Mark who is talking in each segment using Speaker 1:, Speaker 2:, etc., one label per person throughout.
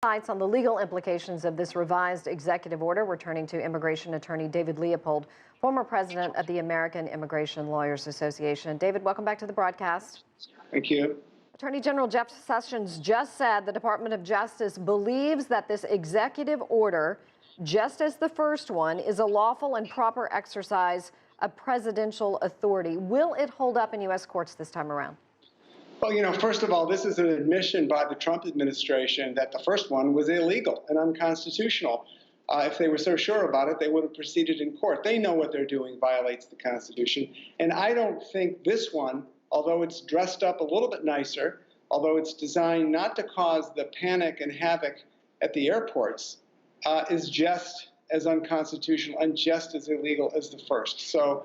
Speaker 1: Insights on the legal implications of this revised executive order. We're turning to immigration attorney David Leopold, former president of the American Immigration Lawyers Association. David, welcome back to the broadcast.
Speaker 2: Thank you.
Speaker 1: Attorney General Jeff Sessions just said the Department of Justice believes that this executive order, just as the first one, is a lawful and proper exercise of presidential authority. Will it hold up in U.S. courts this time around?
Speaker 2: Well, first of all, this is an admission by the Trump administration that the first one was illegal and unconstitutional. If they were so sure about it, they would have proceeded in court. They know what they're doing violates the Constitution. And I don't think this one, although it's dressed up a little bit nicer, although it's designed not to cause the panic and havoc at the airports, is just as unconstitutional and just as illegal as the first. So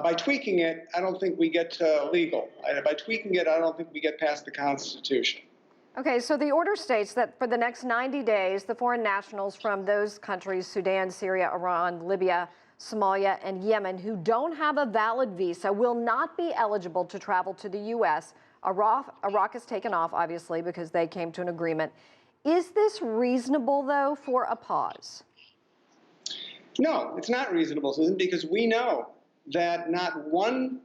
Speaker 2: by tweaking it, I don't think we get to legal. By tweaking it, I don't think we get past the Constitution.
Speaker 1: Okay, so the order states that for the next 90 days, the foreign nationals from those countries, Sudan, Syria, Iran, Libya, Somalia, and Yemen, who don't have a valid visa will not be eligible to travel to the U.S. Iraq is taken off, obviously, because they came to an agreement. Is this reasonable, though, for a pause?
Speaker 2: No, it's not reasonable, Susan, because we know that not one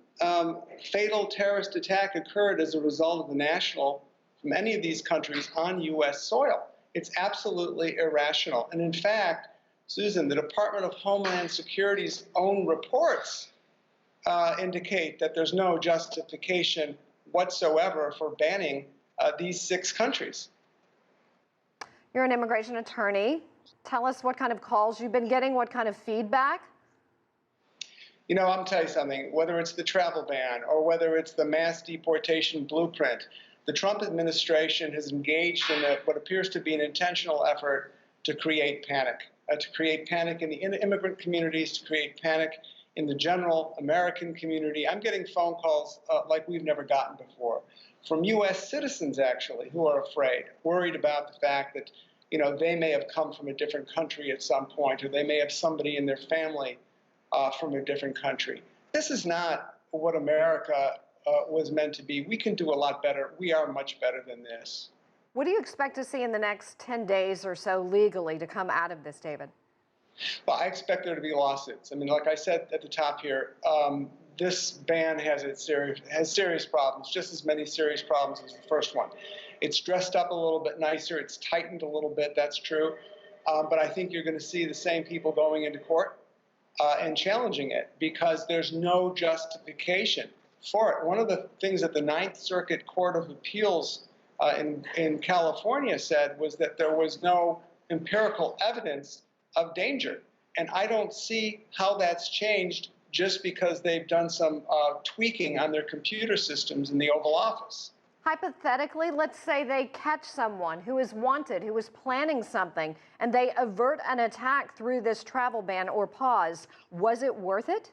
Speaker 2: fatal terrorist attack occurred as a result of the national from any of these countries on U.S. soil. It's absolutely irrational. And in fact, Susan, the Department of Homeland Security's own reports indicate that there's no justification whatsoever for banning these 6 countries.
Speaker 1: You're an immigration attorney. Tell us what kind of calls you've been getting, what kind of feedback.
Speaker 2: I'm going to tell you something, whether it's the travel ban or whether it's the mass deportation blueprint, the Trump administration has engaged in what appears to be an intentional effort to create panic in the immigrant communities, to create panic in the general American community. I'm getting phone calls like we've never gotten before from U.S. citizens, actually, who are afraid, worried about the fact that, they may have come from a different country at some point, or they may have somebody in their family from a different country. This is not what America was meant to be. We can do a lot better. We are much better than this.
Speaker 1: What do you expect to see in the next 10 days or so legally to come out of this, David?
Speaker 2: Well, I expect there to be lawsuits. Like I said at the top here, this ban has serious problems, just as many serious problems as the first one. It's dressed up a little bit nicer. It's tightened a little bit. That's true. But I think you're going to see the same people going into court and challenging it because there's no justification for it. One of the things that the Ninth Circuit Court of Appeals in California said was that there was no empirical evidence of danger. And I don't see how that's changed just because they've done some tweaking on their computer systems in the Oval Office.
Speaker 1: Hypothetically, let's say they catch someone who is wanted, who is planning something, and they avert an attack through this travel ban or pause. Was it worth it?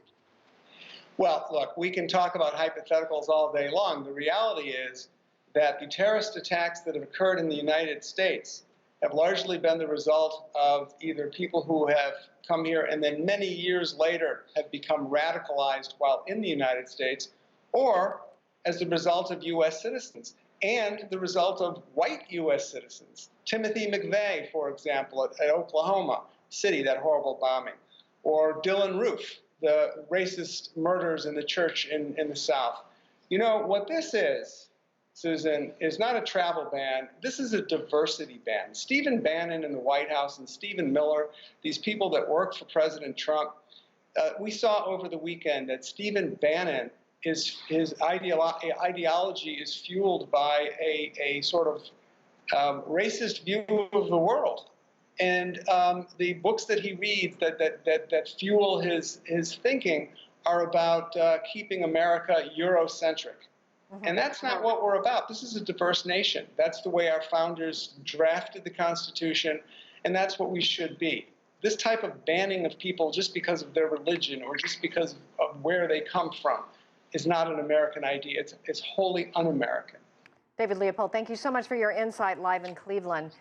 Speaker 2: Well, look, we can talk about hypotheticals all day long. The reality is that the terrorist attacks that have occurred in the United States have largely been the result of either people who have come here and then many years later have become radicalized while in the United States, or as the result of U.S. citizens and the result of white U.S. citizens. Timothy McVeigh, for example, at Oklahoma City, that horrible bombing, or Dylan Roof, the racist murders in the church in the South. What this is, Susan, is not a travel ban. This is a diversity ban. Stephen Bannon in the White House and Stephen Miller, these people that work for President Trump, we saw over the weekend that Stephen Bannon, his ideology is fueled by a sort of racist view of the world. And the books that he reads that fuel his thinking are about keeping America Eurocentric. And that's not what we're about. This is a diverse nation. That's the way our founders drafted the Constitution, and that's what we should be. This type of banning of people just because of their religion or just because of where they come from is not an American idea. It's wholly un-American.
Speaker 1: David Leopold, thank you so much for your insight live in Cleveland.